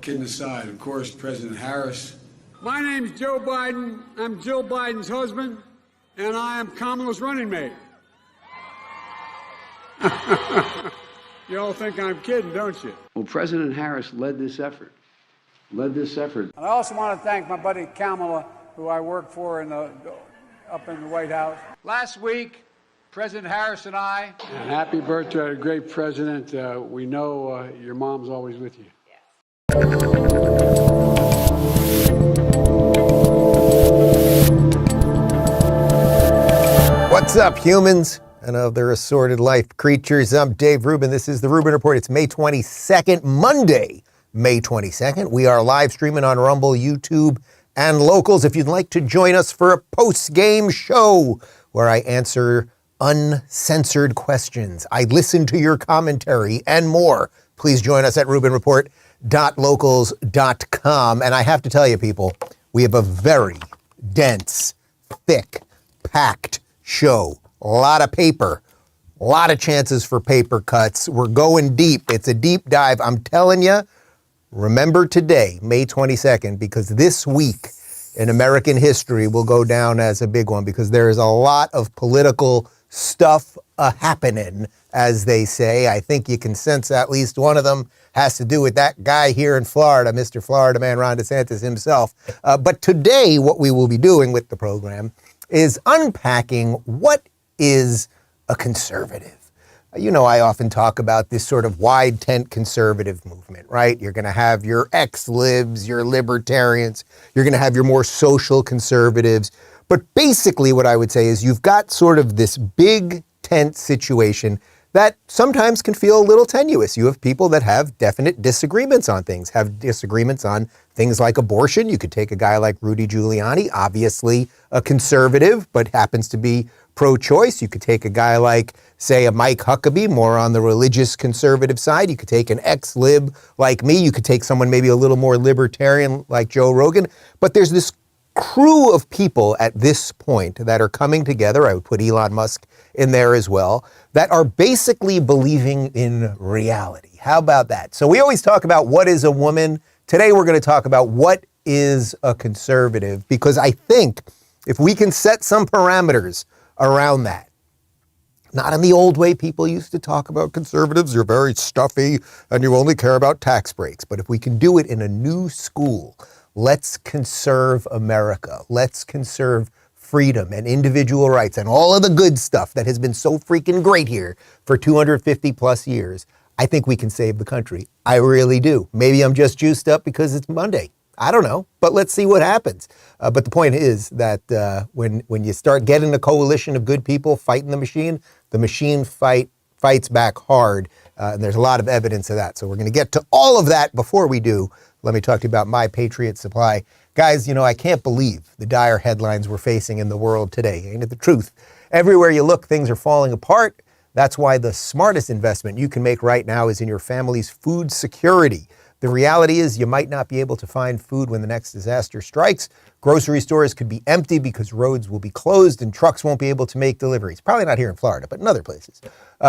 Kidding aside, of course, President Harris. My name's Joe Biden. I'm Jill Biden's husband, and I am Kamala's running mate. You all think I'm kidding, don't you? Well, President Harris led this effort. And I also want to thank my buddy Kamala, who I work for up in the White House. Last week, President Harris and I. And happy birthday, great president. We know your mom's always with you. What's up, humans and other assorted life creatures? I'm Dave Rubin. This is the Rubin Report. It's May 22nd, Monday, May 22nd. We are live streaming on Rumble, YouTube, and Locals. If you'd like to join us for a post-game show where I answer uncensored questions, I listen to your commentary, and more, please join us at rubinreport.locals.com. And I have to tell you, people, we have a very dense, thick, packed show. A lot of paper, a lot of chances for paper cuts. We're going deep. It's a deep dive. I'm telling you, remember today, May 22nd, because this week in American history will go down as a big one because there is a lot of political stuff happening, as they say. I think you can sense at least one of them has to do with that guy here in Florida, Mr. Florida man Ron DeSantis himself. But today, what we will be doing with the program is unpacking what is a conservative. You know, I often talk about this sort of wide tent conservative movement, right? You're going to have your ex-libs, your libertarians, you're going to have your more social conservatives. But basically what I would say is you've got sort of this big tent situation that sometimes can feel a little tenuous. You have people that have definite disagreements on things, have disagreements on things like abortion. You could take a guy like Rudy Giuliani, obviously a conservative, but happens to be pro-choice. You could take a guy like, say, a Mike Huckabee, more on the religious conservative side. You could take an ex-lib like me. You could take someone maybe a little more libertarian like Joe Rogan. But there's this crew of people at this point that are coming together. I would put Elon Musk in there as well, that are basically believing in reality. How about that? So we always talk about what is a woman. Today we're going to talk about what is a conservative, because I think if we can set some parameters around that, not in the old way people used to talk about conservatives, you're very stuffy and you only care about tax breaks, but if we can do it in a new school, let's conserve America. Let's conserve freedom and individual rights and all of the good stuff that has been so freaking great here for 250 plus years. I think we can save the country. I really do. Maybe I'm just juiced up because it's Monday. I don't know, but let's see what happens. But the point is that when you start getting a coalition of good people fighting the machine fights back hard. And there's a lot of evidence of that. So we're going to get to all of that. Before we do, let me talk to you about My Patriot Supply. Guys, you know, I can't believe the dire headlines we're facing in the world today. Ain't it the truth? Everywhere you look, things are falling apart. That's why the smartest investment you can make right now is in your family's food security. The reality is you might not be able to find food when the next disaster strikes. Grocery stores could be empty because roads will be closed and trucks won't be able to make deliveries. Probably not here in Florida, but in other places.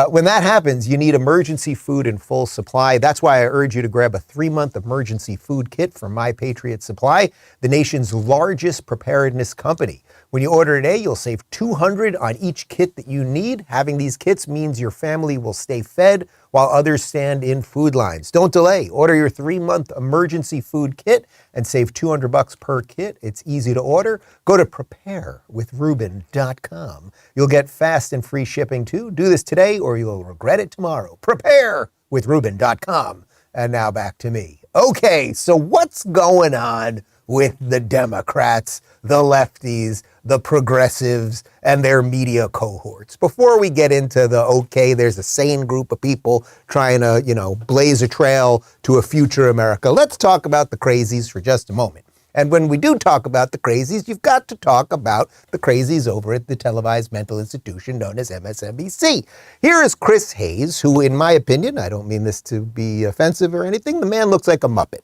When that happens, you need emergency food in full supply. That's why I urge you to grab a 3-month emergency food kit from My Patriot Supply, the nation's largest preparedness company. When you order today, you'll save $200 on each kit that you need. Having these kits means your family will stay fed while others stand in food lines. Don't delay. Order your 3-month emergency food kit and save $200 per kit. It's easy to order. Go to preparewithrubin.com. You'll get fast and free shipping too. Do this today or you'll regret it tomorrow. Preparewithrubin.com. And now back to me. Okay, so what's going on with the Democrats, the lefties, the progressives, and their media cohorts? Before we get into there's a sane group of people trying to, blaze a trail to a future America, let's talk about the crazies for just a moment. And when we do talk about the crazies, you've got to talk about the crazies over at the televised mental institution known as MSNBC. Here is Chris Hayes, who, in my opinion, I don't mean this to be offensive or anything, the man looks like a Muppet.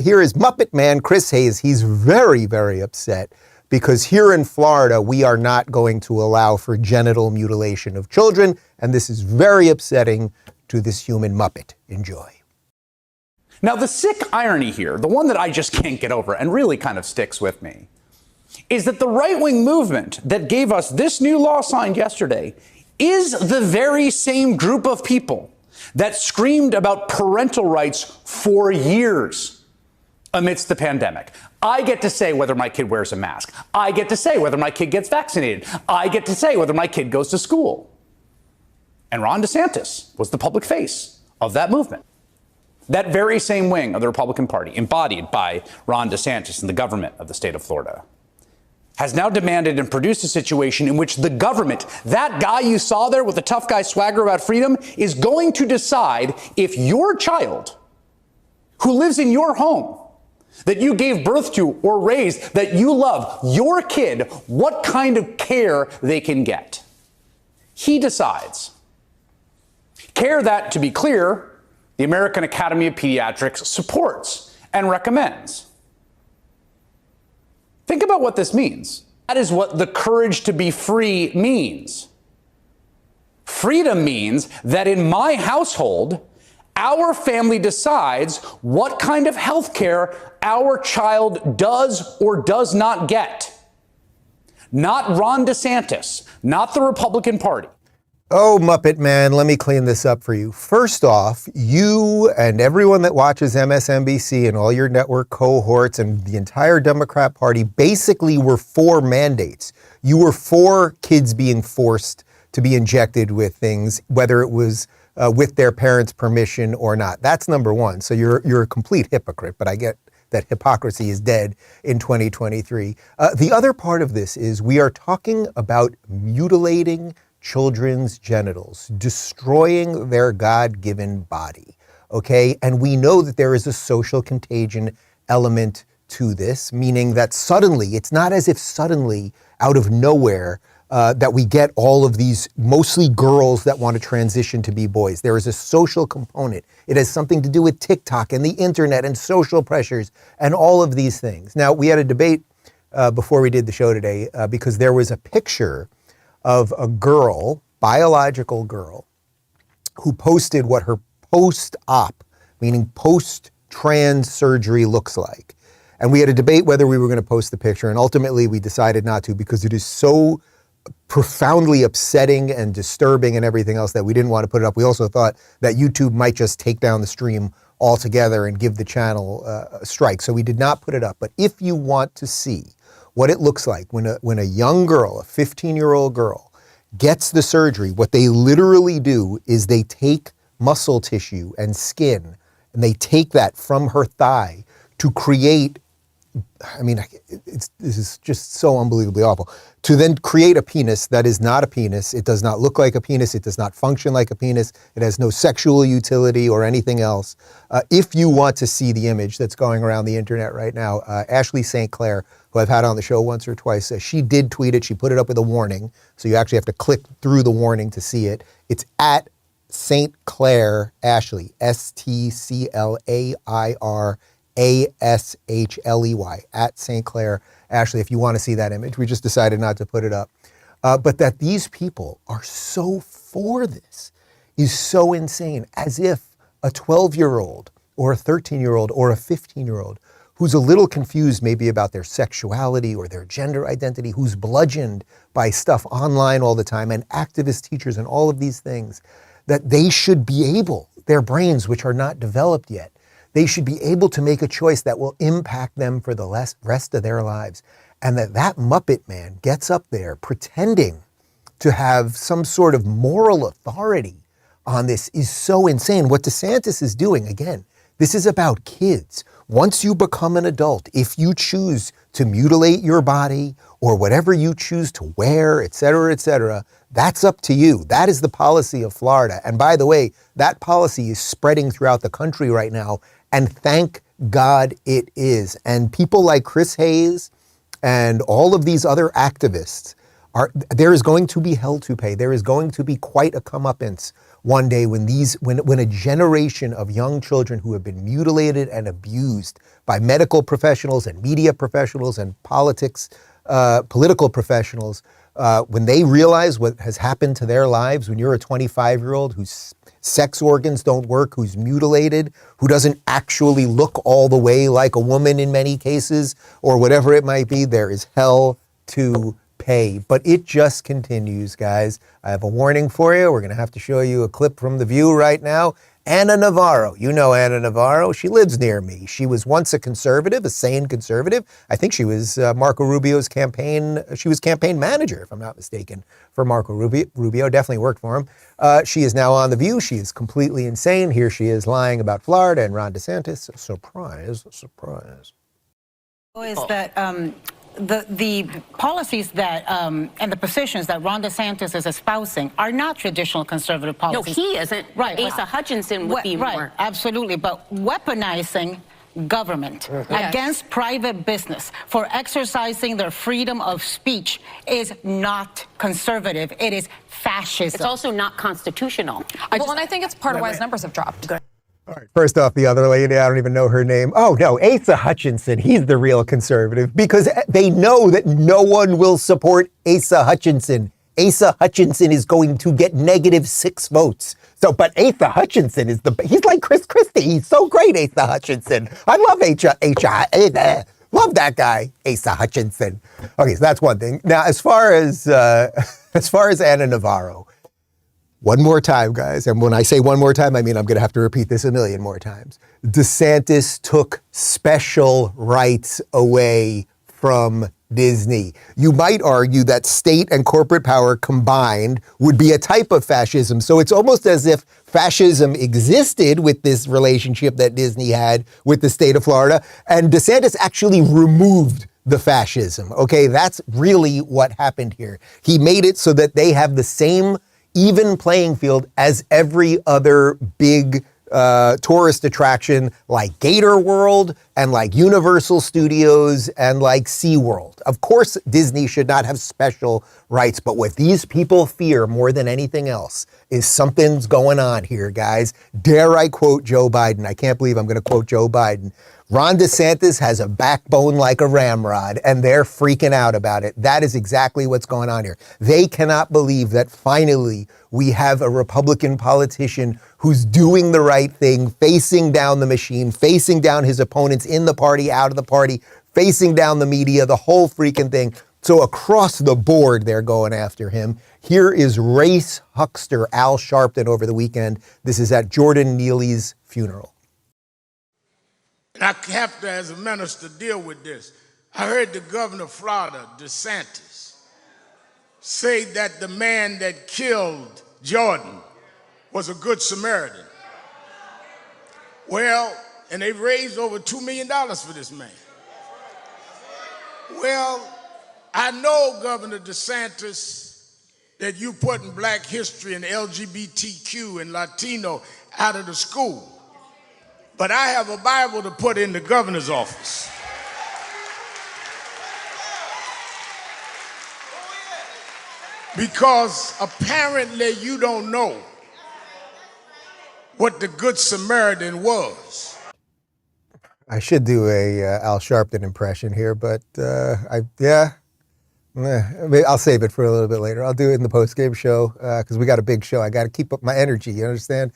Here is Muppet Man Chris Hayes. He's very, very upset because here in Florida, we are not going to allow for genital mutilation of children, and this is very upsetting to this human Muppet. Enjoy. Now, the sick irony here, the one that I just can't get over and really kind of sticks with me, is that the right-wing movement that gave us this new law signed yesterday is the very same group of people that screamed about parental rights for years amidst the pandemic. I get to say whether my kid wears a mask. I get to say whether my kid gets vaccinated. I get to say whether my kid goes to school. And Ron DeSantis was the public face of that movement. That very same wing of the Republican Party, embodied by Ron DeSantis and the government of the state of Florida, has now demanded and produced a situation in which the government, that guy you saw there with the tough guy swagger about freedom, is going to decide if your child, who lives in your home, that you gave birth to or raised, that you love, your kid, what kind of care they can get. He decides. Care that, to be clear, the American Academy of Pediatrics supports and recommends. Think about what this means. That is what the courage to be free means. Freedom means that in my household, our family decides what kind of health care our child does or does not get. Not Ron DeSantis, not the Republican Party. Oh, Muppet Man, let me clean this up for you. First off, you and everyone that watches MSNBC and all your network cohorts and the entire Democrat Party basically were for mandates. You were for kids being forced to be injected with things, whether it was with their parents' permission or not. That's number one. So you're a complete hypocrite, but I get that hypocrisy is dead in 2023. The other part of this is we are talking about mutilating children's genitals, destroying their God-given body, okay? And we know that there is a social contagion element to this, meaning that suddenly, it's not as if suddenly, out of nowhere, that we get all of these mostly girls that want to transition to be boys. There is a social component. It has something to do with TikTok and the internet and social pressures and all of these things. Now, we had a debate before we did the show today because there was a picture of a girl, biological girl, who posted what her post-op, meaning post-trans surgery, looks like. And we had a debate whether we were going to post the picture, and ultimately we decided not to because it is so profoundly upsetting and disturbing and everything else that we didn't want to put it up. We also thought that YouTube might just take down the stream altogether and give the channel a strike. So we did not put it up. But if you want to see what it looks like when a young girl, a 15-year-old girl, gets the surgery, what they literally do is they take muscle tissue and skin, and they take that from her thigh to create, I mean, this is just so unbelievably awful, to then create a penis that is not a penis. It does not look like a penis. It does not function like a penis. It has no sexual utility or anything else. If you want to see the image that's going around the internet right now, Ashley St. Clair, who I've had on the show once or twice, she did tweet it. She put it up with a warning. So you actually have to click through the warning to see it. It's at St. Clair Ashley, STCLAIRASHLEY, at St. Clair Ashley, if you want to see that image. We just decided not to put it up. But that these people are so for this is so insane, as if a 12-year-old or a 13-year-old or a 15-year-old who's a little confused maybe about their sexuality or their gender identity, who's bludgeoned by stuff online all the time and activist teachers and all of these things, that they should be able, their brains, which are not developed yet, they should be able to make a choice that will impact them for the rest of their lives. And that Muppet Man gets up there pretending to have some sort of moral authority on this is so insane. What DeSantis is doing, again, this is about kids. Once you become an adult, if you choose to mutilate your body or whatever you choose to wear, et cetera, that's up to you. That is the policy of Florida. And by the way, that policy is spreading throughout the country right now. And thank God it is. And people like Chris Hayes and all of these other activists, there is going to be hell to pay. There is going to be quite a comeuppance one day when a generation of young children who have been mutilated and abused by medical professionals and media professionals and political professionals, when they realize what has happened to their lives, when you're a 25-year-old who's sex organs don't work, who's mutilated, who doesn't actually look all the way like a woman in many cases, or whatever it might be, there is hell to pay. But it just continues, guys. I have a warning for you. We're going to have to show you a clip from The View right now. Anna Navarro. You know Anna Navarro. She lives near me. She was once a conservative, a sane conservative. I think she was Marco Rubio's campaign. She was campaign manager, if I'm not mistaken, for Marco Rubio. Rubio definitely worked for him. She is now on The View. She is completely insane. Here she is lying about Florida and Ron DeSantis. Surprise, surprise. Is that the policies that and the positions that Ron DeSantis is espousing are not traditional conservative policies. No, he isn't. Right. Asa Hutchinson would be right, more. absolutely. But weaponizing government against private business for exercising their freedom of speech is not conservative. It is fascism. It's also not constitutional. And I think it's part of why his numbers have dropped. All right, first off, the other lady, I don't even know her name. Oh, no, Asa Hutchinson. He's the real conservative because they know that no one will support Asa Hutchinson. Asa Hutchinson is going to get -6 votes. So, but Asa Hutchinson he's like Chris Christie. He's so great, Asa Hutchinson. I love love that guy, Asa Hutchinson. Okay, so that's one thing. Now, as far as Anna Navarro, one more time, guys, and when I say one more time, I mean I'm going to have to repeat this a million more times. DeSantis took special rights away from Disney. You might argue that state and corporate power combined would be a type of fascism. So it's almost as if fascism existed with this relationship that Disney had with the state of Florida, and DeSantis actually removed the fascism. Okay, that's really what happened here. He made it so that they have the same even playing field as every other big tourist attraction like Gator World and like Universal Studios and like SeaWorld. Of course, Disney should not have special rights, but what these people fear more than anything else is something's going on here, guys. Dare I quote Joe Biden? I can't believe I'm going to quote Joe Biden. Ron DeSantis has a backbone like a ramrod, and they're freaking out about it. That is exactly what's going on here. They cannot believe that finally we have a Republican politician who's doing the right thing, facing down the machine, facing down his opponents in the party, out of the party, facing down the media, the whole freaking thing. So across the board, they're going after him. Here is race huckster Al Sharpton over the weekend. This is at Jordan Neely's funeral. I have to, as a minister, deal with this. I heard the governor of Florida, DeSantis, say that the man that killed Jordan was a good Samaritan. Well, and they raised over $2 million for this man. Well, I know, Governor DeSantis, that you putting black history and LGBTQ and Latino out of the school. But I have a Bible to put in the governor's office. Because apparently you don't know what the Good Samaritan was. I should do a Al Sharpton impression here, but I'll save it for a little bit later. I'll do it in the post-game show because we got a big show. I got to keep up my energy, you understand?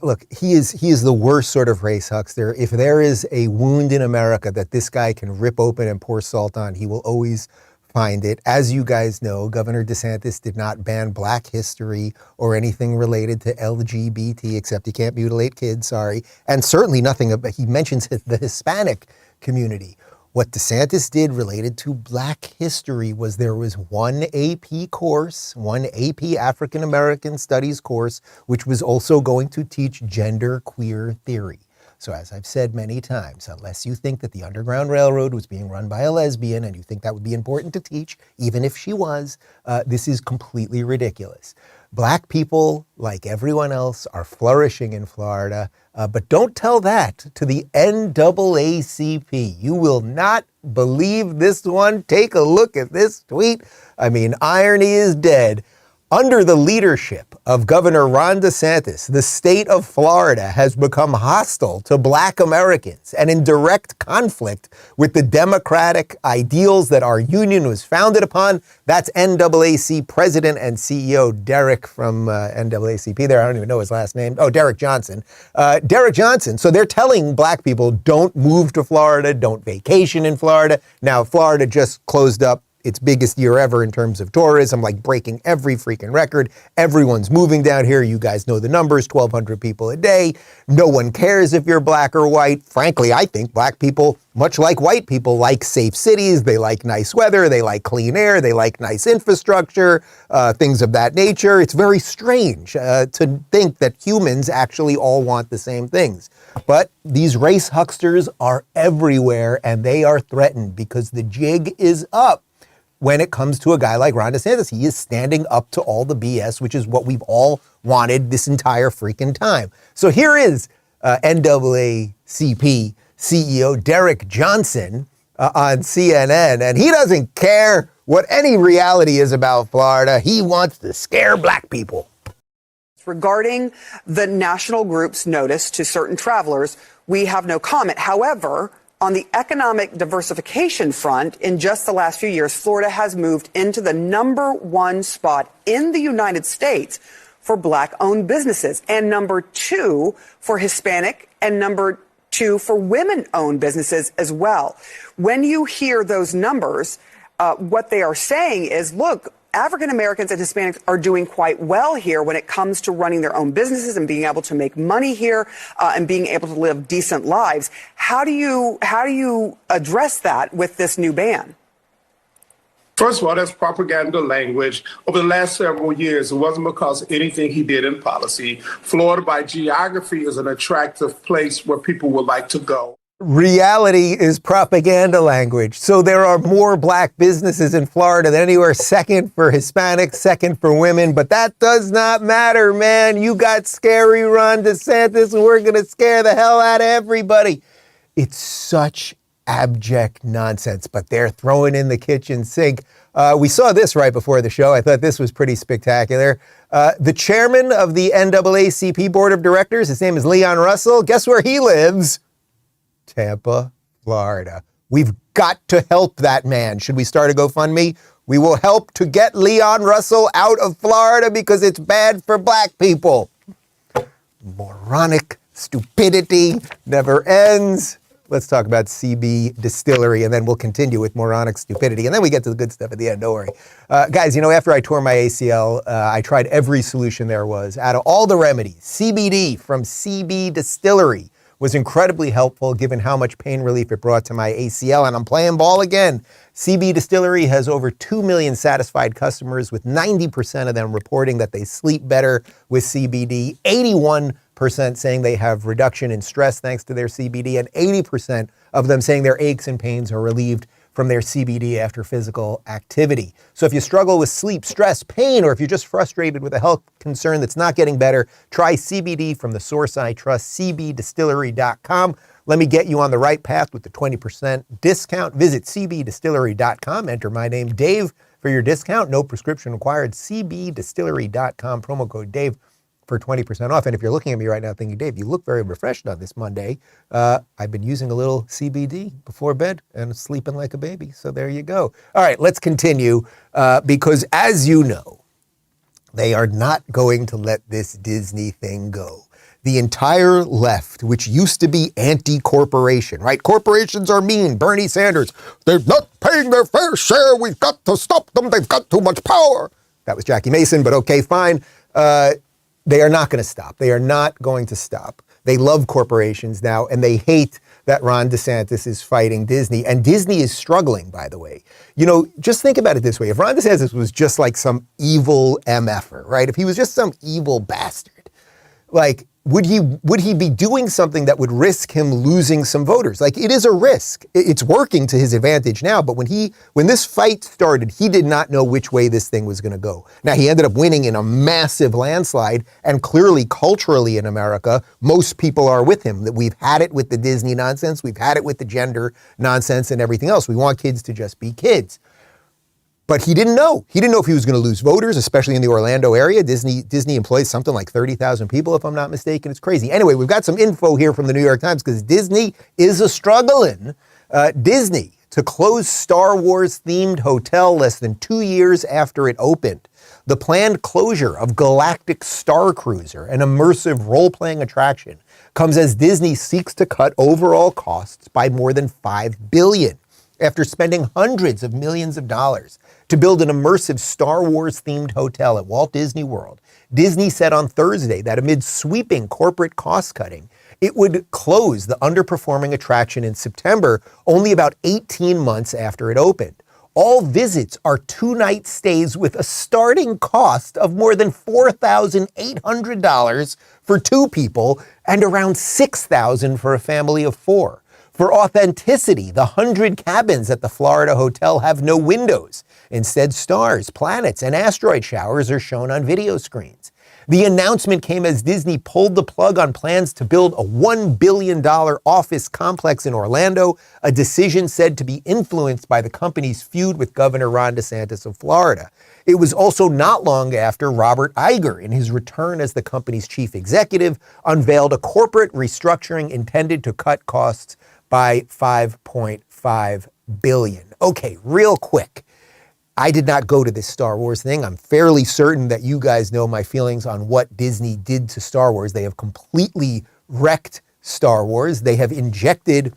Look, he is the worst sort of race huckster. If there is a wound in America that this guy can rip open and pour salt on, he will always find it. As you guys know, Governor DeSantis did not ban black history or anything related to LGBT, except he can't mutilate kids, sorry. And certainly nothing, he mentions the Hispanic community. What DeSantis did related to black history was there was one AP course, one AP African American Studies course, which was also going to teach gender queer theory. So as I've said many times, unless you think that the Underground Railroad was being run by a lesbian and you think that would be important to teach, even if she was, this is completely ridiculous. Black people, like everyone else, are flourishing in Florida, but don't tell that to the NAACP. You will not believe this one. Take a look at this tweet. I mean, irony is dead. Under the leadership of Governor Ron DeSantis, the state of Florida has become hostile to Black Americans and in direct conflict with the democratic ideals that our union was founded upon. That's NAACP President and CEO Derek from NAACP there. I don't even know his last name. Oh, Derek Johnson. Derek Johnson. So they're telling Black people, don't move to Florida, don't vacation in Florida. Now, Florida just closed up its biggest year ever in terms of tourism, like breaking every freaking record. Everyone's moving down here. You guys know the numbers, 1,200 people a day. No one cares if you're Black or white. Frankly, I think Black people, much like white people, like safe cities. They like nice weather. They like clean air. They like nice infrastructure, things of that nature. It's very strange to think that humans actually all want the same things. But these race hucksters are everywhere, and they are threatened because the jig is up. When it comes to a guy like Ron DeSantis, he is standing up to all the BS, which is what we've all wanted this entire freaking time. So here is NAACP CEO Derek Johnson on CNN, and he doesn't care what any reality is about Florida. He wants to scare Black people. Regarding the national group's notice to certain travelers, we have no comment. However, on the economic diversification front, in just the last few years, Florida has moved into the #1 spot in the United States for Black-owned businesses, and #2 for Hispanic, and #2 for women-owned businesses as well. When you hear those numbers, what they are saying is, look, African Americans and Hispanics are doing quite well here when it comes to running their own businesses and being able to make money here and being able to live decent lives. How do you address that with this new ban? First of all, that's propaganda language. Over the last several years, it wasn't because of anything he did in policy. Florida, by geography, is an attractive place where people would like to go. Reality is propaganda language. So there are more Black businesses in Florida than anywhere, second for Hispanics, second for women. But that does not matter, man. You got scary Ron DeSantis, and we're going to scare the hell out of everybody. It's such abject nonsense, but they're throwing in the kitchen sink. We saw this right before the show. I thought this was pretty spectacular. The chairman of the NAACP board of directors, his name is Leon Russell. Guess where he lives? Tampa, Florida. We've got to help that man. Should we start a GoFundMe? We will help to get Leon Russell out of Florida because it's bad for Black people. Moronic stupidity never ends. Let's talk about CB Distillery, and then we'll continue with moronic stupidity. And then we get to the good stuff at the end, don't worry. Guys, after I tore my ACL, I tried every solution there was. Out of all the remedies, CBD from CB Distillery was incredibly helpful given how much pain relief it brought to my ACL, and I'm playing ball again. CB Distillery has over 2 million satisfied customers, with 90% of them reporting that they sleep better with CBD, 81% saying they have reduction in stress thanks to their CBD, and 80% of them saying their aches and pains are relieved from their CBD after physical activity. So if you struggle with sleep, stress, pain, or if you're just frustrated with a health concern that's not getting better, try CBD from the source I trust, cbdistillery.com. Let me get you on the right path with the 20% discount. Visit cbdistillery.com. Enter my name, Dave, for your discount. No prescription required. cbdistillery.com, promo code Dave for 20% off. And if you're looking at me right now thinking, Dave, you look very refreshed on this Monday. I've been using a little CBD before bed and sleeping like a baby. So there you go. All right, let's continue because as you know, they are not going to let this Disney thing go. The entire left, which used to be anti-corporation, right? Corporations are mean. Bernie Sanders, they're not paying their fair share. We've got to stop them. They've got too much power. That was Jackie Mason, but okay, fine. They are not going to stop. They are not going to stop. They love corporations now, and they hate that Ron DeSantis is fighting Disney. And Disney is struggling, by the way. Just think about it this way. If Ron DeSantis was just like some evil MFer, right? If he was just some evil bastard, like, would he be doing something that would risk him losing some voters? Like, it is a risk. It's working to his advantage now, but when this fight started, he did not know which way this thing was going to go. Now, he ended up winning in a massive landslide, and clearly, culturally in America, most people are with him. That we've had it with the Disney nonsense, we've had it with the gender nonsense and everything else. We want kids to just be kids. But he didn't know. He didn't know if he was going to lose voters, especially in the Orlando area. Disney employs something like 30,000 people, if I'm not mistaken. It's crazy. Anyway, we've got some info here from the New York Times because Disney is a struggling. Disney to close Star Wars-themed hotel less than 2 years after it opened. The planned closure of Galactic Starcruiser, an immersive role-playing attraction, comes as Disney seeks to cut overall costs by more than $5 billion after spending hundreds of millions of dollars to build an immersive Star Wars-themed hotel at Walt Disney World. Disney said on Thursday that amid sweeping corporate cost-cutting, it would close the underperforming attraction in September, only about 18 months after it opened. All visits are 2-night stays with a starting cost of more than $4,800 for 2 people and around $6,000 for a family of 4. For authenticity, the 100 cabins at the Florida hotel have no windows. Instead, stars, planets, and asteroid showers are shown on video screens. The announcement came as Disney pulled the plug on plans to build a $1 billion office complex in Orlando, a decision said to be influenced by the company's feud with Governor Ron DeSantis of Florida. It was also not long after Robert Iger, in his return as the company's chief executive, unveiled a corporate restructuring intended to cut costs by $5.5 billion. Okay, real quick. I did not go to this Star Wars thing. I'm fairly certain that you guys know my feelings on what Disney did to Star Wars. They have completely wrecked Star Wars. They have injected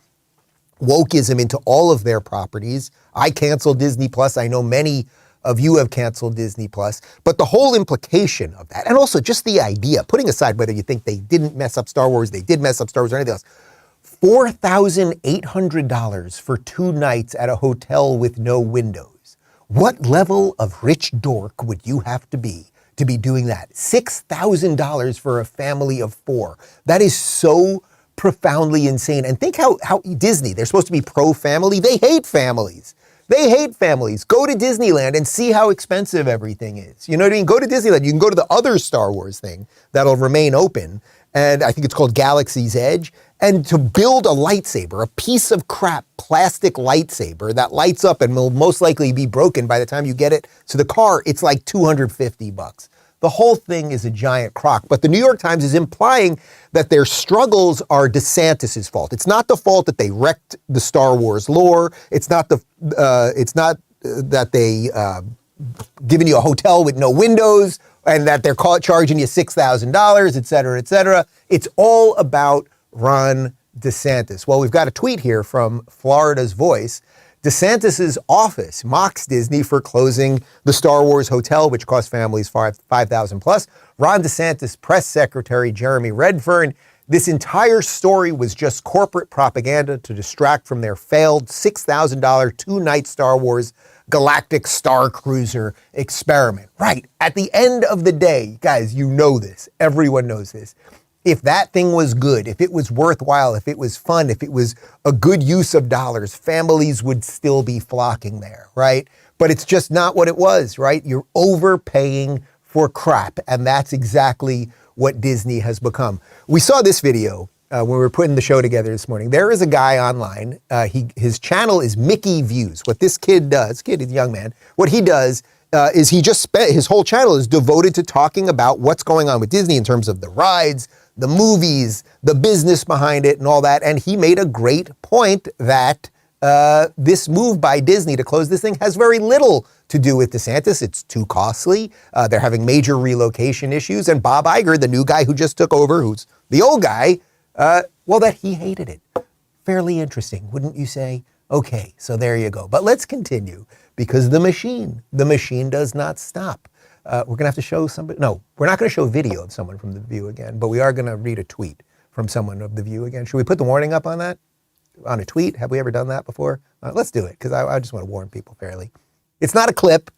wokeism into all of their properties. I canceled Disney Plus. I know many of you have canceled Disney Plus. But the whole implication of that, and also just the idea, putting aside whether you think they didn't mess up Star Wars, they did mess up Star Wars or anything else, $4,800 for 2 nights at a hotel with no windows. What level of rich dork would you have to be doing that? $6,000 for a family of 4. That is so profoundly insane. And think how Disney, they're supposed to be pro-family. They hate families. They hate families. Go to Disneyland and see how expensive everything is. You know what I mean? Go to Disneyland. You can go to the other Star Wars thing that'll remain open. And I think it's called Galaxy's Edge. And to build a lightsaber, a piece of crap plastic lightsaber that lights up and will most likely be broken by the time you get it to the car, it's like $250. The whole thing is a giant crock. But the New York Times is implying that their struggles are DeSantis's fault. It's not the fault that they wrecked the Star Wars lore. It's not that they given you a hotel with no windows and that they're charging you $6,000, et cetera, et cetera. It's all about Ron DeSantis. Well, we've got a tweet here from Florida's Voice. DeSantis's office mocks Disney for closing the Star Wars hotel, which cost families $5,000 plus. Ron DeSantis press secretary Jeremy Redfern. This entire story was just corporate propaganda to distract from their failed $6,000 2-night Star Wars Galactic Starcruiser experiment. Right. At the end of the day, guys, you know this. Everyone knows this. If that thing was good, if it was worthwhile, if it was fun, if it was a good use of dollars, families would still be flocking there, right? But it's just not what it was, right? You're overpaying for crap, and that's exactly what Disney has become. We saw this video when we were putting the show together this morning. There is a guy online. His channel is Mickey Views. What this kid does, he's a young man, what he does is he just his whole channel is devoted to talking about what's going on with Disney in terms of the rides, the movies, the business behind it and all that. And he made a great point that this move by Disney to close this thing has very little to do with DeSantis. It's too costly. They're having major relocation issues. And Bob Iger, the new guy who just took over, who's the old guy, well, that he hated it. Fairly interesting, wouldn't you say? Okay, so there you go. But let's continue because the machine does not stop. We're going to have to show somebody. No, we're not going to show video of someone from The View again, but we are going to read a tweet from someone of The View again. Should we put the warning up on that? On a tweet? Have we ever done that before? Let's do it, because I just want to warn people fairly. It's not a clip.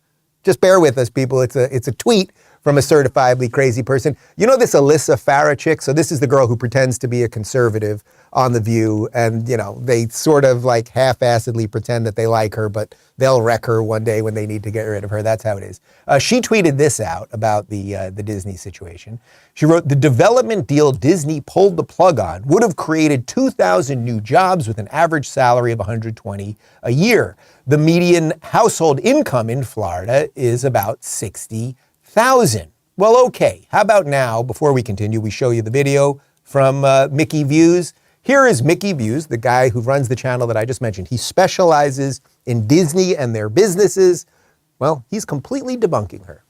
Just bear with us, people. It's a tweet from a certifiably crazy person. You know this Alyssa Farah chick? So this is the girl who pretends to be a conservative on The View, and they sort of like half-assedly pretend that they like her, but they'll wreck her one day when they need to get rid of her. That's how it is. She tweeted this out about the Disney situation. She wrote, "The development deal Disney pulled the plug on would have created 2,000 new jobs with an average salary of $120 a year. The median household income in Florida is about $60,000. Well, okay. How about now, before we continue, we show you the video from Mickey Views. Here is Mickey Views, the guy who runs the channel that I just mentioned. He specializes in Disney and their businesses. Well, he's completely debunking her.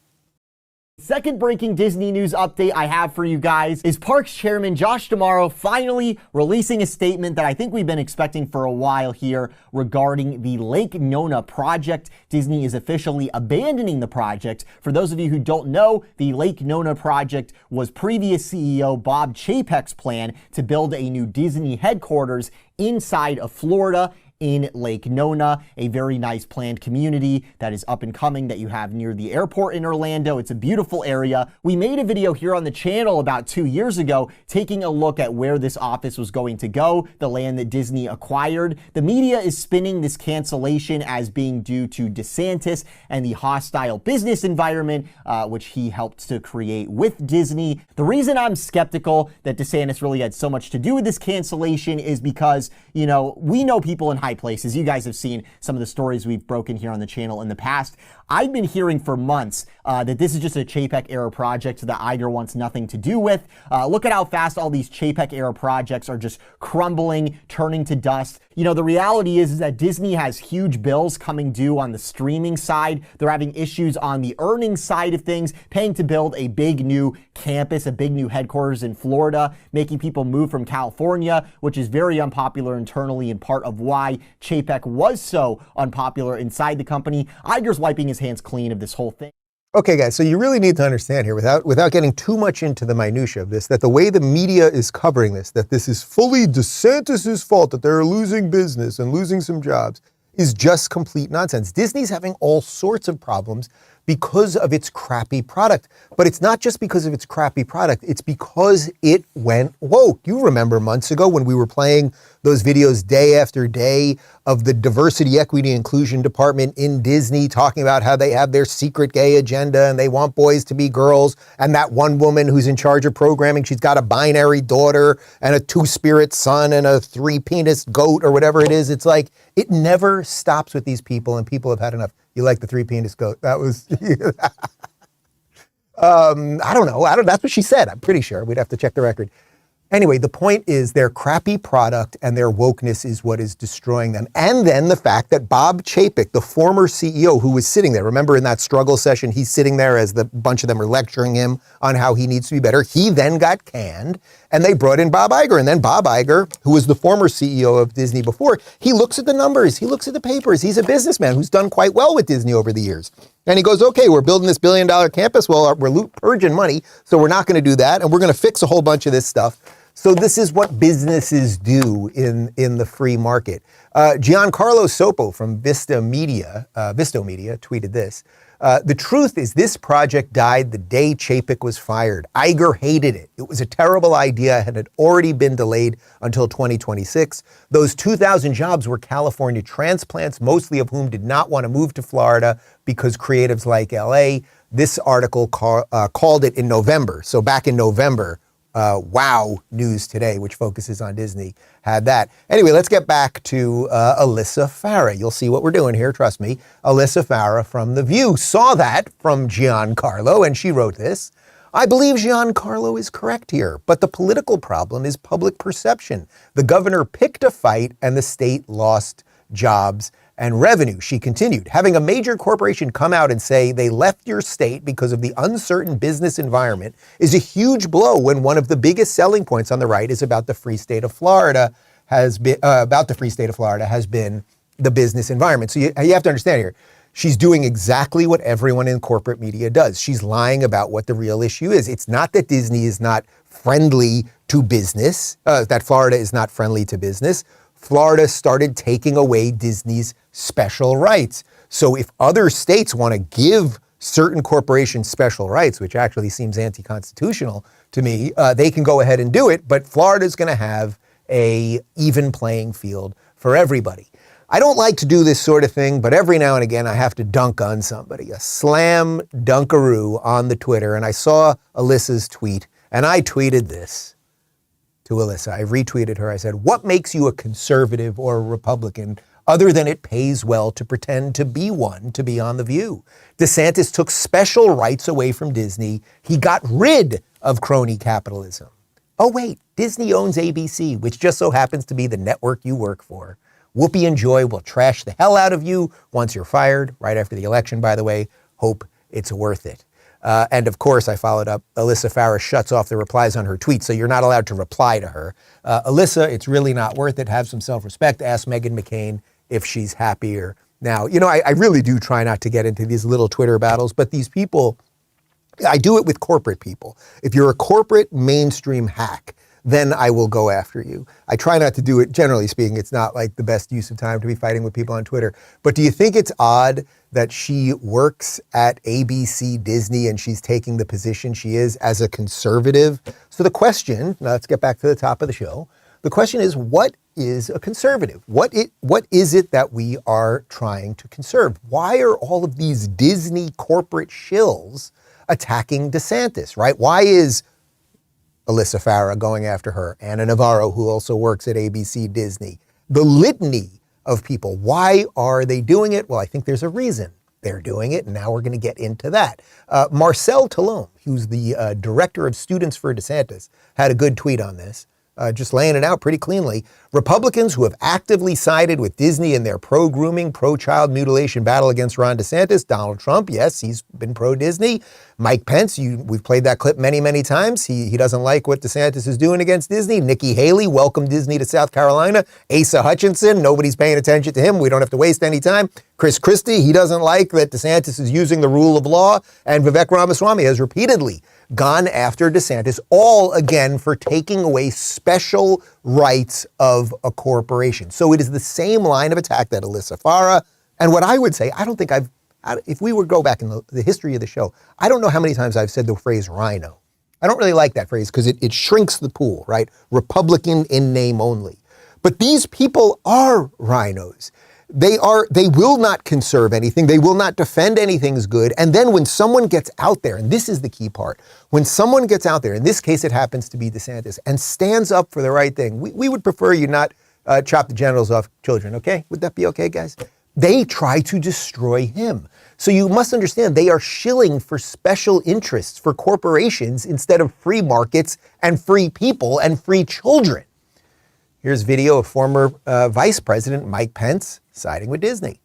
Second breaking Disney news update I have for you guys is Parks Chairman Josh D'Amaro finally releasing a statement that I think we've been expecting for a while here regarding the Lake Nona project. Disney is officially abandoning the project. For those of you who don't know, the Lake Nona project was previous CEO Bob Chapek's plan to build a new Disney headquarters inside of Florida, in Lake Nona, a very nice planned community that is up and coming that you have near the airport in Orlando. It's a beautiful area. We made a video here on the channel about 2 years ago taking a look at where this office was going to go, the land that Disney acquired. The media is spinning this cancellation as being due to DeSantis and the hostile business environment, which he helped to create with Disney. The reason I'm skeptical that DeSantis really had so much to do with this cancellation is because, we know people in high places. You guys have seen some of the stories we've broken here on the channel in the past. I've been hearing for months that this is just a Chapek era project that Iger wants nothing to do with. Look at how fast all these Chapek era projects are just crumbling, turning to dust. The reality is that Disney has huge bills coming due on the streaming side. They're having issues on the earnings side of things, paying to build a big new campus, a big new headquarters in Florida, making people move from California, which is very unpopular internally and part of why Chapek was so unpopular inside the company. Iger's wiping his hands clean of this whole thing. Okay, guys, so you really need to understand here, without getting too much into the minutia of this, that the way the media is covering this, that this is fully DeSantis' fault, that they're losing business and losing some jobs, is just complete nonsense. Disney's having all sorts of problems because of its crappy product. But it's not just because of its crappy product, it's because it went woke. You remember months ago when we were playing those videos day after day of the diversity, equity, inclusion department in Disney talking about how they have their secret gay agenda and they want boys to be girls. And that one woman who's in charge of programming, she's got a binary daughter and a two-spirit son and a three-penis goat or whatever it is. It's like, it never stops with these people, and people have had enough. You like the three-penis goat? That was, I don't know. That's what she said. I'm pretty sure. We'd have to check the record. Anyway, the point is their crappy product and their wokeness is what is destroying them. And then the fact that Bob Chapek, the former CEO who was sitting there, remember in that struggle session, he's sitting there as the bunch of them are lecturing him on how he needs to be better. He then got canned and they brought in Bob Iger. And then Bob Iger, who was the former CEO of Disney before, he looks at the numbers, he looks at the papers. He's a businessman who's done quite well with Disney over the years. And he goes, okay, we're building this $1 billion campus. Well, we're purging money, so we're not going to do that. And we're going to fix a whole bunch of this stuff. So this is what businesses do in the free market. Giancarlo Sopo from Visto Media tweeted this. The truth is this project died the day Chapek was fired. Iger hated it. It was a terrible idea and had already been delayed until 2026. Those 2,000 jobs were California transplants, mostly of whom did not want to move to Florida because creatives like LA. This article called it in November. So back in November, Wow News Today, which focuses on Disney, had that. Anyway, let's get back to Alyssa Farah. You'll see what we're doing here, trust me. Alyssa Farah from The View saw that from Giancarlo, and she wrote this. I believe Giancarlo is correct here, but the political problem is public perception. The governor picked a fight, and the state lost jobs and revenue. She continued, having a major corporation come out and say they left your state because of the uncertain business environment is a huge blow when one of the biggest selling points on the right is about the free state of Florida has been the business environment. So you have to understand here, she's doing exactly what everyone in corporate media does. She's lying about what the real issue is. It's not that Disney is not friendly to business, that Florida is not friendly to business. Florida started taking away Disney's special rights. So if other states want to give certain corporations special rights, which actually seems anti-constitutional to me, they can go ahead and do it, but Florida's going to have a even playing field for everybody. I don't like to do this sort of thing, but every now and again I have to dunk on somebody, a slam dunkaroo on the Twitter, and I saw Alyssa's tweet, and I tweeted this to Alyssa. I retweeted her. I said, what makes you a conservative or a Republican other than it pays well to pretend to be one, to be on The View? DeSantis took special rights away from Disney. He got rid of crony capitalism. Oh, wait, Disney owns ABC, which just so happens to be the network you work for. Whoopi and Joy will trash the hell out of you once you're fired, right after the election, by the way. Hope it's worth it. And of course, I followed up, Alyssa Farah shuts off the replies on her tweets, so you're not allowed to reply to her. Alyssa, it's really not worth it. Have some self-respect. Ask Meghan McCain if she's happier now. You know, I really do try not to get into these little Twitter battles, but these people, I do it with corporate people. If you're a corporate mainstream hack, then I will go after you. I try not to do it, generally speaking. It's not like the best use of time to be fighting with people on Twitter. But do you think it's odd that she works at ABC Disney and she's taking the position she is as a conservative? So the question, now let's get back to the top of the show. The question is, what is a conservative? What is it that we are trying to conserve? Why are all of these Disney corporate shills attacking DeSantis, right? Why is Alyssa Farah going after her, Anna Navarro, who also works at ABC Disney, the litany of people? Why are they doing it? Well, I think there's a reason they're doing it, and now we're going to get into that. Marcel Talon, who's the director of students for DeSantis, had a good tweet on this, just laying it out pretty cleanly. Republicans who have actively sided with Disney in their pro-grooming, pro-child mutilation battle against Ron DeSantis, Donald Trump, yes, he's been pro-Disney. Mike Pence, we've played that clip many, many times. He doesn't like what DeSantis is doing against Disney. Nikki Haley welcomed Disney to South Carolina. Asa Hutchinson, nobody's paying attention to him. We don't have to waste any time. Chris Christie, he doesn't like that DeSantis is using the rule of law. And Vivek Ramaswamy has repeatedly gone after DeSantis, all again for taking away special rights of a corporation. So it is the same line of attack that Alyssa Farah, and what I would say, I don't think if we were to go back in the history of the show, I don't know how many times I've said the phrase rhino. I don't really like that phrase because it shrinks the pool, right? Republican in name only. But these people are rhinos. They will not conserve anything. They will not defend anything's good. And then when someone gets out there, and this is the key part, when someone gets out there, in this case it happens to be DeSantis, and stands up for the right thing, we would prefer you not chop the genitals off children, okay? Would that be okay, guys? They try to destroy him. So you must understand, they are shilling for special interests for corporations instead of free markets and free people and free children. Here's video of former Vice President Mike Pence siding with Disney.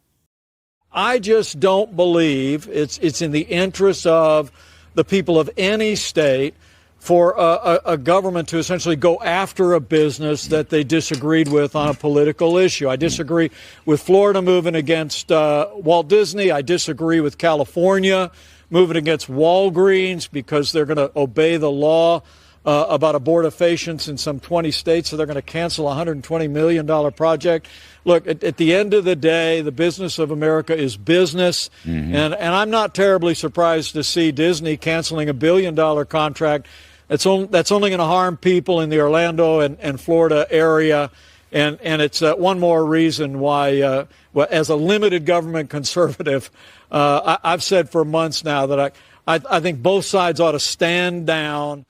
I just don't believe it's in the interest of the people of any state for a government to essentially go after a business that they disagreed with on a political issue. I disagree with Florida moving against Walt Disney. I disagree with California moving against Walgreens because they're going to obey the law about abortifacients in some 20 states, so they're going to cancel a $120 million project. Look, at the end of the day, the business of America is business, and I'm not terribly surprised to see Disney canceling $1 billion contract. That's only going to harm people in the Orlando and Florida area, and it's one more reason why, as a limited government conservative, I've said for months now that I think both sides ought to stand down.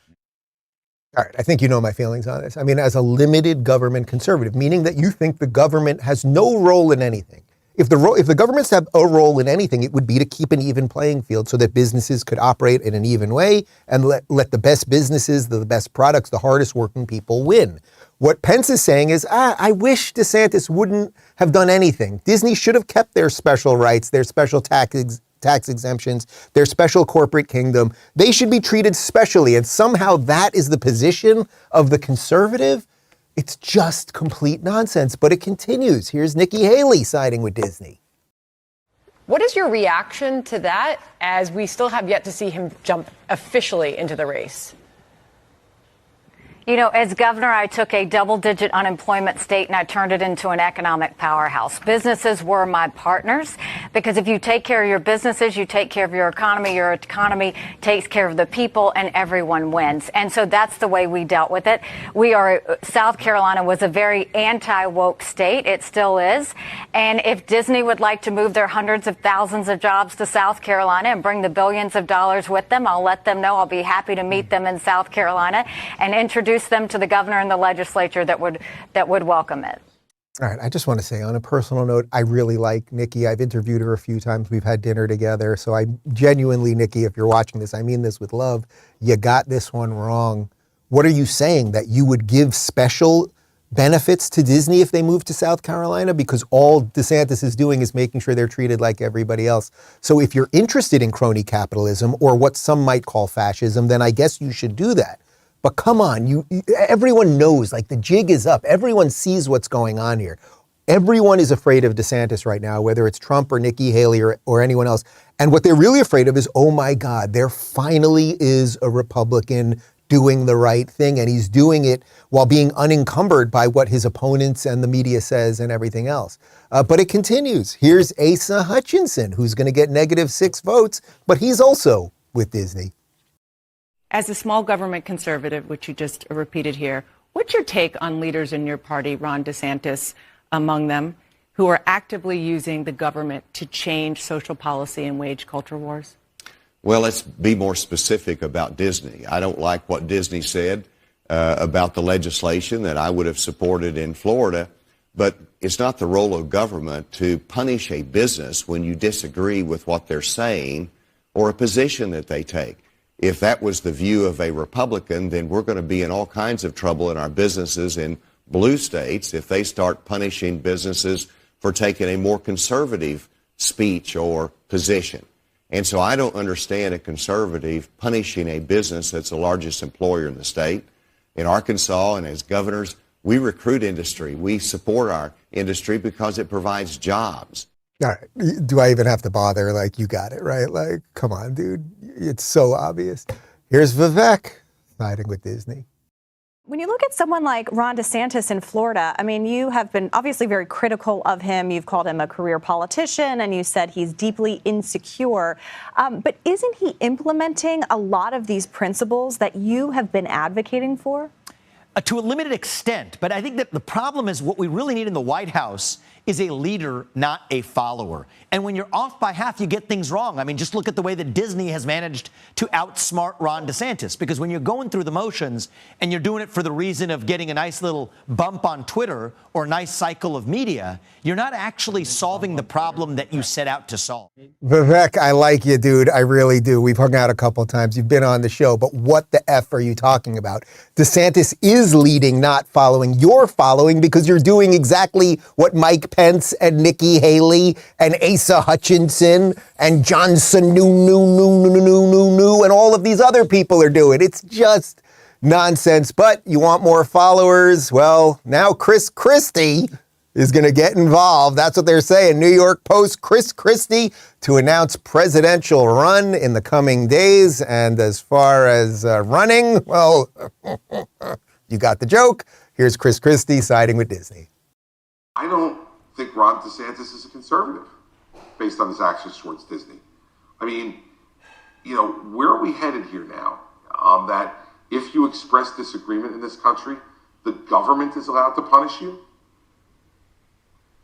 All right, I think you know my feelings on this. I mean, as a limited government conservative, meaning that you think the government has no role in anything. If the governments have a role in anything, it would be to keep an even playing field so that businesses could operate in an even way and let the best businesses, the best products, the hardest working people win. What Pence is saying is, I wish DeSantis wouldn't have done anything. Disney should have kept their special rights, their special tax exemptions, their special corporate kingdom. They should be treated specially. And somehow that is the position of the conservative. It's just complete nonsense. But it continues. Here's Nikki Haley siding with Disney. What is your reaction to that, as we still have yet to see him jump officially into the race? You know, as governor, I took a double-digit unemployment state and I turned it into an economic powerhouse. Businesses were my partners. Because if you take care of your businesses, you take care of your economy takes care of the people, and everyone wins. And so that's the way we dealt with it. South Carolina was a very anti-woke state. It still is. And if Disney would like to move their hundreds of thousands of jobs to South Carolina and bring the billions of dollars with them, I'll let them know. I'll be happy to meet them in South Carolina and introduce them to the governor and the legislature that would welcome it. All right, I just want to say on a personal note, I really like Nikki. I've interviewed her a few times. We've had dinner together. So I genuinely, Nikki, if you're watching this, I mean this with love. You got this one wrong. What are you saying? That you would give special benefits to Disney if they move to South Carolina? Because all DeSantis is doing is making sure they're treated like everybody else. So if you're interested in crony capitalism or what some might call fascism, then I guess you should do that. But come on, everyone knows, like the jig is up. Everyone sees what's going on here. Everyone is afraid of DeSantis right now, whether it's Trump or Nikki Haley or anyone else. And what they're really afraid of is, oh my God, there finally is a Republican doing the right thing. And he's doing it while being unencumbered by what his opponents and the media says and everything else. But it continues. Here's Asa Hutchinson, who's going to get -6 votes, but he's also with Disney. As a small government conservative, which you just repeated here, what's your take on leaders in your party, Ron DeSantis among them, who are actively using the government to change social policy and wage culture wars? Well, let's be more specific about Disney. I don't like what Disney said about the legislation that I would have supported in Florida, but it's not the role of government to punish a business when you disagree with what they're saying or a position that they take. If that was the view of a Republican, then we're going to be in all kinds of trouble in our businesses in blue states if they start punishing businesses for taking a more conservative speech or position. And so I don't understand a conservative punishing a business that's the largest employer in the state. In Arkansas and as governors, we recruit industry. We support our industry because it provides jobs. All right. Do I even have to bother? Like, you got it, right? Like, come on, dude. It's so obvious. Here's Vivek siding with Disney. When you look at someone like Ron DeSantis in Florida, I mean, you have been obviously very critical of him. You've called him a career politician, and you said he's deeply insecure. But isn't he implementing a lot of these principles that you have been advocating for? To a limited extent. But I think that the problem is what we really need in the White House is a leader, not a follower. And when you're off by half, you get things wrong. I mean, just look at the way that Disney has managed to outsmart Ron DeSantis. Because when you're going through the motions and you're doing it for the reason of getting a nice little bump on Twitter or a nice cycle of media, you're not actually solving the problem that you set out to solve. Vivek, I like you, dude. I really do. We've hung out a couple of times. You've been on the show. But what the F are you talking about? DeSantis is leading, not following. You're following because you're doing exactly what Mike Pence and Nikki Haley and Asa Hutchinson and Johnson and all of these other people are doing. It's just nonsense. But you want more followers? Well, now Chris Christie is going to get involved. That's what they're saying. New York Post, Chris Christie to announce presidential run in the coming days. And as far as running, well, you got the joke. Here's Chris Christie siding with Disney. I don't think Ron DeSantis is a conservative based on his actions towards Disney. I mean, you know, where are we headed here now? That if you express disagreement in this country, the government is allowed to punish you?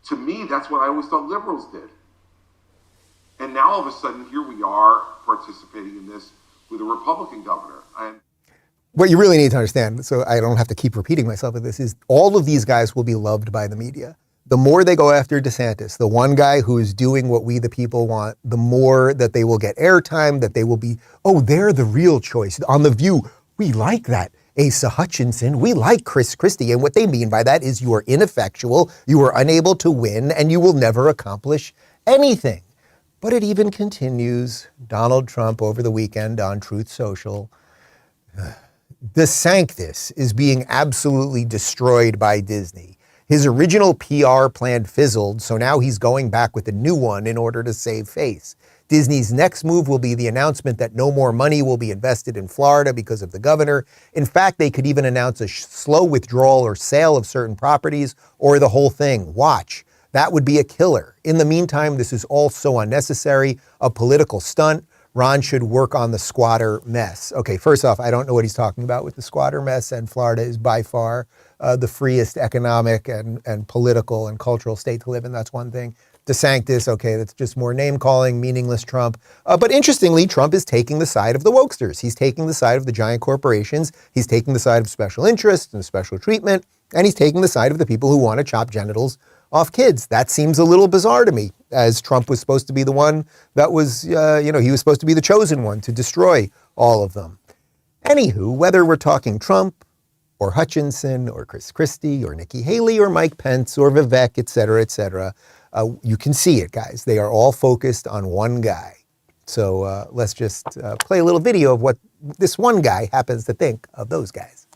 To me, that's what I always thought liberals did. And now all of a sudden, here we are participating in this with a Republican governor. What you really need to understand, so I don't have to keep repeating myself with this, is all of these guys will be loved by the media. The more they go after DeSantis, the one guy who is doing what we the people want, the more that they will get airtime, that they will be, oh, they're the real choice. On The View, we like that. Asa Hutchinson, we like Chris Christie. And what they mean by that is you are ineffectual, you are unable to win, and you will never accomplish anything. But it even continues. Donald Trump over the weekend on Truth Social. DeSantis is being absolutely destroyed by Disney. His original PR plan fizzled, so now he's going back with a new one in order to save face. Disney's next move will be the announcement that no more money will be invested in Florida because of the governor. In fact, they could even announce a slow withdrawal or sale of certain properties or the whole thing. Watch. That would be a killer. In the meantime, this is all so unnecessary, a political stunt. Ron should work on the squatter mess. Okay, first off, I don't know what he's talking about with the squatter mess, and Florida is by far the freest economic and political and cultural state to live in. That's one thing. DeSantis, okay, that's just more name-calling, meaningless Trump. But interestingly, Trump is taking the side of the wokesters. He's taking the side of the giant corporations. He's taking the side of special interests and special treatment. And he's taking the side of the people who want to chop genitals off kids. That seems a little bizarre to me, as Trump was supposed to be the one that was, he was supposed to be the chosen one to destroy all of them. Anywho, whether we're talking Trump or Hutchinson or Chris Christie or Nikki Haley or Mike Pence or Vivek, et cetera, you can see it, guys. They are all focused on one guy. So let's just play a little video of what this one guy happens to think of those guys.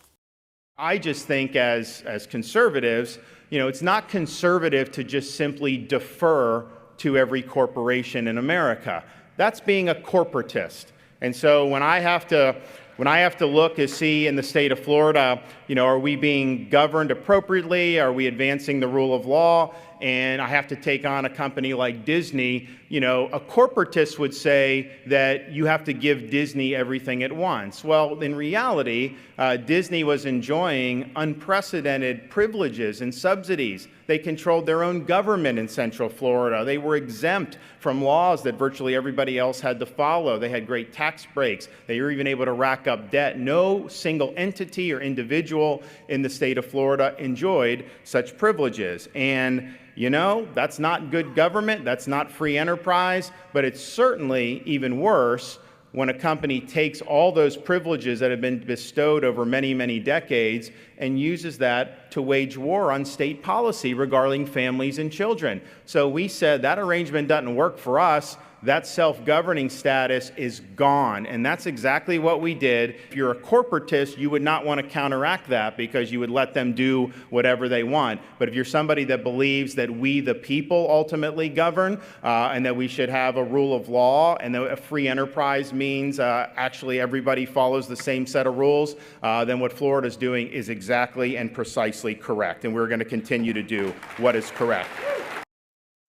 I just think as conservatives, it's not conservative to just simply defer to every corporation in America. That's being a corporatist. And so when I have to look to see in the state of Florida, are we being governed appropriately? Are we advancing the rule of law? And I have to take on a company like Disney, a corporatist would say that you have to give Disney everything at once. Well, in reality, Disney was enjoying unprecedented privileges and subsidies. They controlled their own government in Central Florida. They were exempt from laws that virtually everybody else had to follow. They had great tax breaks. They were even able to rack up debt. No single entity or individual in the state of Florida enjoyed such privileges. And that's not good government, that's not free enterprise, but it's certainly even worse when a company takes all those privileges that have been bestowed over many, many decades and uses that to wage war on state policy regarding families and children. So we said that arrangement doesn't work for us. That self-governing status is gone. And that's exactly what we did. If you're a corporatist, you would not want to counteract that because you would let them do whatever they want. But if you're somebody that believes that we, the people, ultimately govern and that we should have a rule of law and that a free enterprise means actually everybody follows the same set of rules, then what Florida's doing is exactly and precisely correct. And we're going to continue to do what is correct.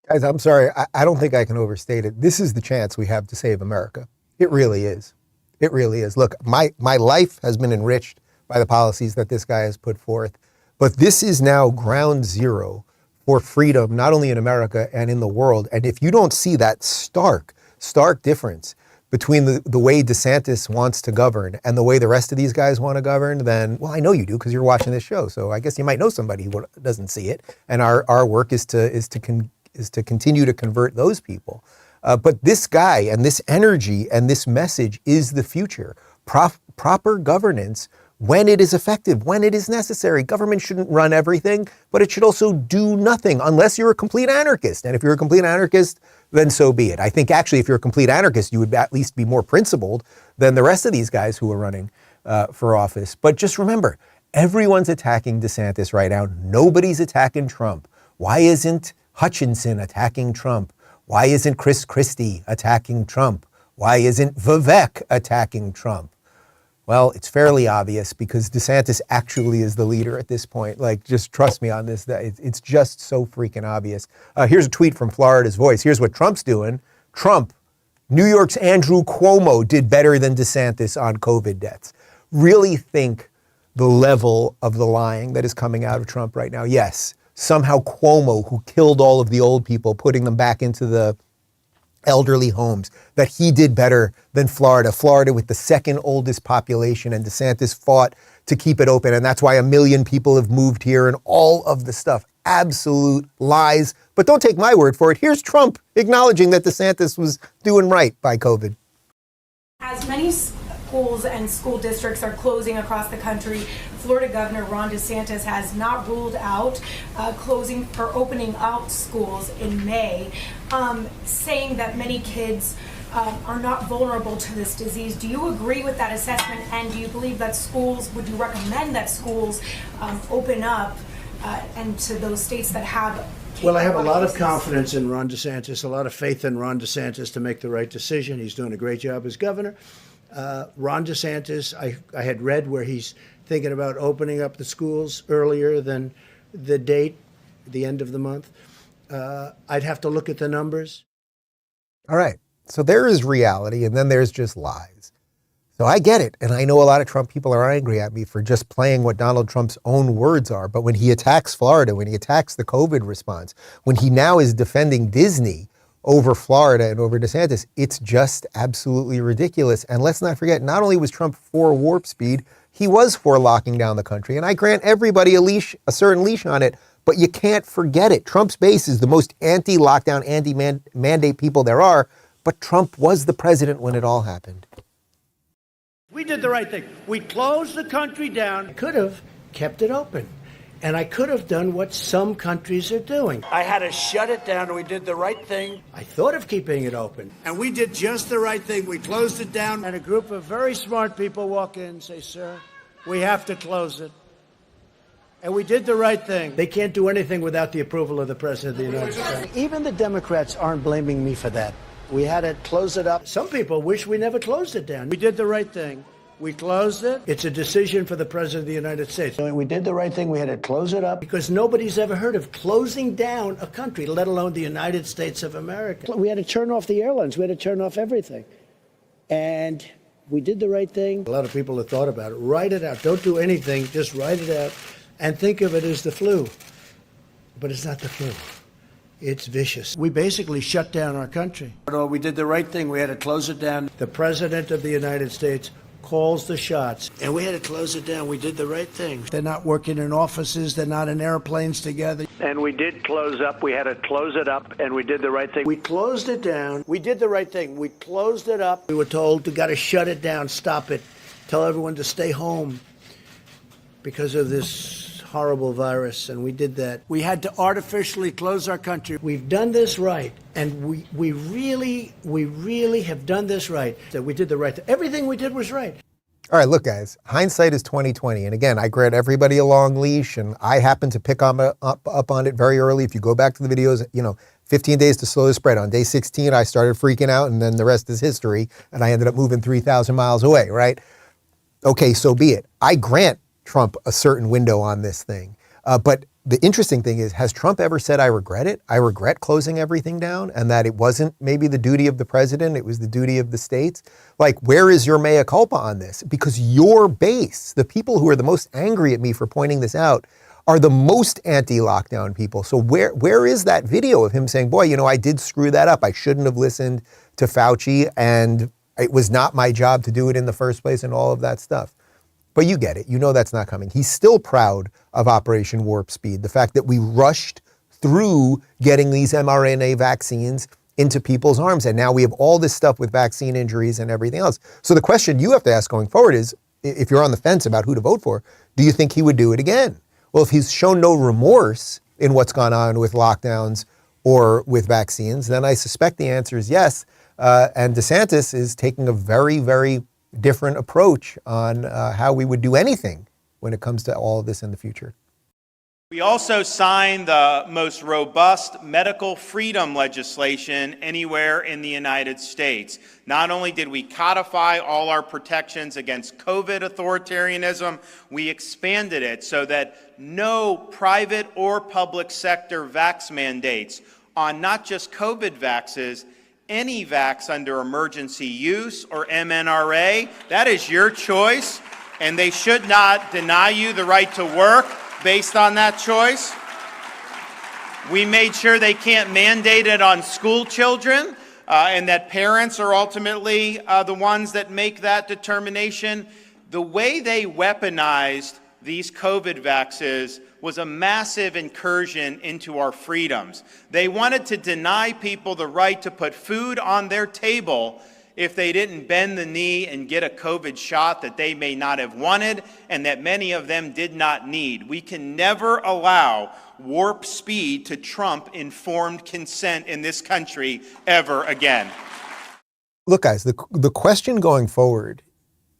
Guys, I'm sorry. I don't think I can overstate it. This is the chance we have to save America. It really is. It really is. Look, my life has been enriched by the policies that this guy has put forth. But this is now ground zero for freedom, not only in America and in the world. And if you don't see that stark difference between the way DeSantis wants to govern and the way the rest of these guys want to govern, then, well, I know you do because you're watching this show. So I guess you might know somebody who doesn't see it. And our work is to continue to convert those people. But this guy and this energy and this message is the future. Proper governance when it is effective, when it is necessary. Government shouldn't run everything, but it should also do nothing unless you're a complete anarchist. And if you're a complete anarchist, then so be it. I think actually if you're a complete anarchist, you would at least be more principled than the rest of these guys who are running for office. But just remember, everyone's attacking DeSantis right now. Nobody's attacking Trump. Why isn't Hutchinson attacking Trump? Why isn't Chris Christie attacking Trump? Why isn't Vivek attacking Trump? Well, it's fairly obvious because DeSantis actually is the leader at this point. Like, just trust me on this. It's just so freaking obvious. Here's a tweet from Florida's Voice. Here's what Trump's doing. Trump, New York's Andrew Cuomo did better than DeSantis on COVID deaths. Really think the level of the lying that is coming out of Trump right now. Yes, somehow Cuomo, who killed all of the old people, putting them back into the elderly homes, that he did better than Florida. Florida with the second oldest population, and DeSantis fought to keep it open. And that's why 1 million people have moved here and all of the stuff. Absolute lies. But don't take my word for it. Here's Trump acknowledging that DeSantis was doing right by COVID. As many schools and school districts are closing across the country, Florida Governor Ron DeSantis has not ruled out closing or opening up schools in May, saying that many kids are not vulnerable to this disease. Do you agree with that assessment? And do you believe that would you recommend that schools open up and to those states that have? Well, I have a lot of confidence in Ron DeSantis, a lot of faith in Ron DeSantis to make the right decision. He's doing a great job as governor. Ron DeSantis, I had read where he's thinking about opening up the schools earlier than the date, the end of the month. I'd have to look at the numbers. All right. So there is reality, and then there's just lies. So I get it. And I know a lot of Trump people are angry at me for just playing what Donald Trump's own words are. But when he attacks Florida, when he attacks the COVID response, when he now is defending Disney over Florida and over DeSantis, it's just absolutely ridiculous. And let's not forget, not only was Trump for warp speed, he was for locking down the country. And I grant everybody a certain leash on it, but you can't forget it. Trump's base is the most anti-lockdown, anti-mandate people there are, but Trump was the president when it all happened. We did the right thing. We closed the country down. I could have kept it open. And I could have done what some countries are doing. I had to shut it down, and we did the right thing. I thought of keeping it open. And we did just the right thing. We closed it down. And a group of very smart people walk in and say, sir, we have to close it. And we did the right thing. They can't do anything without the approval of the President of the United States. Even the Democrats aren't blaming me for that. We had to close it up. Some people wish we never closed it down. We did the right thing. We closed it. It's a decision for the President of the United States. We did the right thing. We had to close it up because nobody's ever heard of closing down a country, let alone the United States of America. We had to turn off the airlines. We had to turn off everything. And we did the right thing. A lot of people have thought about it. Write it out. Don't do anything. Just write it out and think of it as the flu. But it's not the flu. It's vicious. We basically shut down our country. We did the right thing. We had to close it down. The President of the United States calls the shots. And we had to close it down. We did the right thing. They're not working in offices. They're not in airplanes together. And we did close up. We had to close it up, and we did the right thing. We closed it down. We did the right thing. We closed it up. We were told we got to shut it down, stop it, tell everyone to stay home because of this horrible virus, and we did that. We had to artificially close our country. We've done this right, and we really have done this right. That we did the right thing. Everything we did was right. All right, look, guys, hindsight is 20/20. And again, I grant everybody a long leash, and I happen to pick up on it very early. If you go back to the videos, 15 days to slow the spread. On day 16, I started freaking out, and then the rest is history, and I ended up moving 3,000 miles away, right? Okay, so be it. I grant Trump a certain window on this thing. But the interesting thing is, has Trump ever said, I regret it? I regret closing everything down, and that it wasn't maybe the duty of the president, it was the duty of the states? Like, where is your mea culpa on this? Because your base, the people who are the most angry at me for pointing this out, are the most anti-lockdown people. So where is that video of him saying, boy, I did screw that up. I shouldn't have listened to Fauci, and it was not my job to do it in the first place, and all of that stuff. But you get it. That's not coming. He's still proud of Operation Warp Speed, the fact that we rushed through getting these mRNA vaccines into people's arms. And now we have all this stuff with vaccine injuries and everything else. So the question you have to ask going forward is, if you're on the fence about who to vote for, do you think he would do it again? Well, if he's shown no remorse in what's gone on with lockdowns or with vaccines, then I suspect the answer is yes. And DeSantis is taking a very, very different approach on how we would do anything when it comes to all of this in the future. We also signed the most robust medical freedom legislation anywhere in the United States. Not only did we codify all our protections against COVID authoritarianism, we expanded it so that no private or public sector vax mandates on not just COVID vaxes, any vax under emergency use or MNRA, that is your choice, and they should not deny you the right to work based on that choice. We made sure they can't mandate it on school children, and that parents are ultimately the ones that make that determination. The way they weaponized these COVID vaxes was a massive incursion into our freedoms. They wanted to deny people the right to put food on their table if they didn't bend the knee and get a COVID shot that they may not have wanted and that many of them did not need. We can never allow warp speed to trump informed consent in this country ever again. Look, guys, the question going forward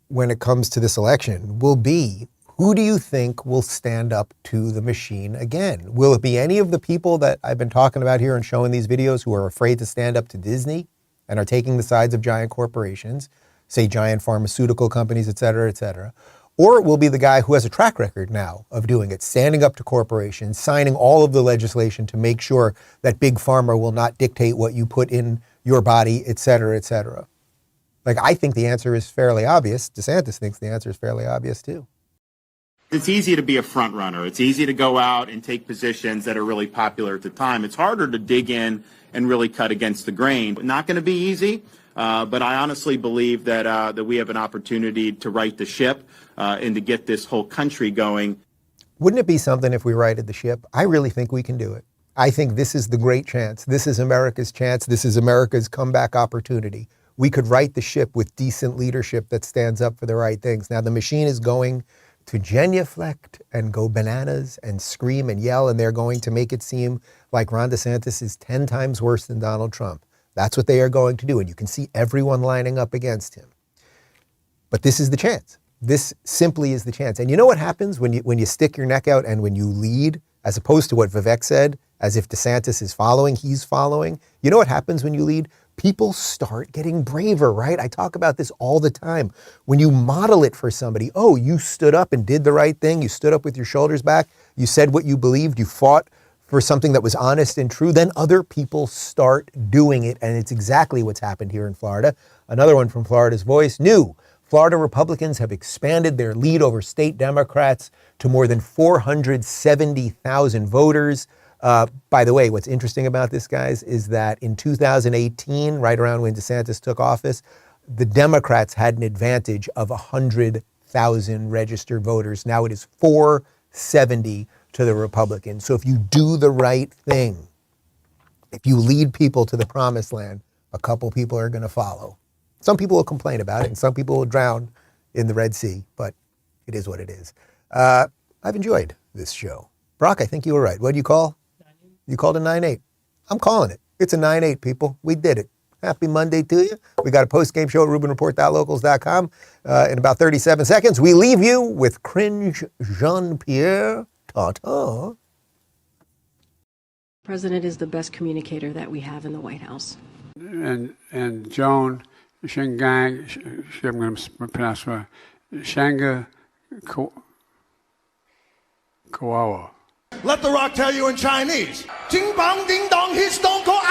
when it comes to this election will be, who do you think will stand up to the machine again? Will it be any of the people that I've been talking about here and showing these videos who are afraid to stand up to Disney and are taking the sides of giant corporations, say giant pharmaceutical companies, et cetera, et cetera? or it will be the guy who has a track record now of doing it, standing up to corporations, signing all of the legislation to make sure that big pharma will not dictate what you put in your body, et cetera, et cetera. Like, I think the answer is fairly obvious. DeSantis thinks the answer is fairly obvious too. It's easy to be a front runner. It's easy to go out and take positions that are really popular at the time. It's harder to dig in and really cut against the grain. Not going to be easy, but I honestly believe that we have an opportunity to right the ship and to get this whole country going. Wouldn't it be something if we righted the ship? I really think we can do it. I think this is the great chance. This is America's chance. This is America's comeback opportunity. We could right the ship with decent leadership that stands up for the right things. Now, the machine is going to genuflect and go bananas and scream and yell, and they're going to make it seem like Ron DeSantis is 10 times worse than Donald Trump. That's what they are going to do, and you can see everyone lining up against him. But this is the chance. This simply is the chance. And you know what happens when you stick your neck out and when you lead, as opposed to what Vivek said, as if DeSantis is following, he's following? You know what happens when you lead? People start getting braver, right? I talk about this all the time. When you model it for somebody, oh, you stood up and did the right thing. You stood up with your shoulders back. You said what you believed. You fought for something that was honest and true. Then other people start doing it. And it's exactly what's happened here in Florida. Another one from Florida's Voice. New Florida Republicans have expanded their lead over state Democrats to more than 470,000 voters. By the way, what's interesting about this, guys, is that in 2018, right around when DeSantis took office, the Democrats had an advantage of 100,000 registered voters. Now it is 470 to the Republicans. So if you do the right thing, if you lead people to the promised land, a couple people are going to follow. Some people will complain about it, and some people will drown in the Red Sea, but it is what it is. I've enjoyed this show. Brock, I think you were right. What do you call? You called a 9-8. I'm calling it. It's a 9-8, people. We did it. Happy Monday to you. We got a post-game show at RubinReport.locals.com. In about 37 seconds, we leave you with Cringe Jean-Pierre. Ta-ta. The president is the best communicator that we have in the White House. And Joan Shingang, I'm going to pronounce her, Shanga Kawawa. Let the rock tell you in Chinese. Jing bang ding dong, his stone cold.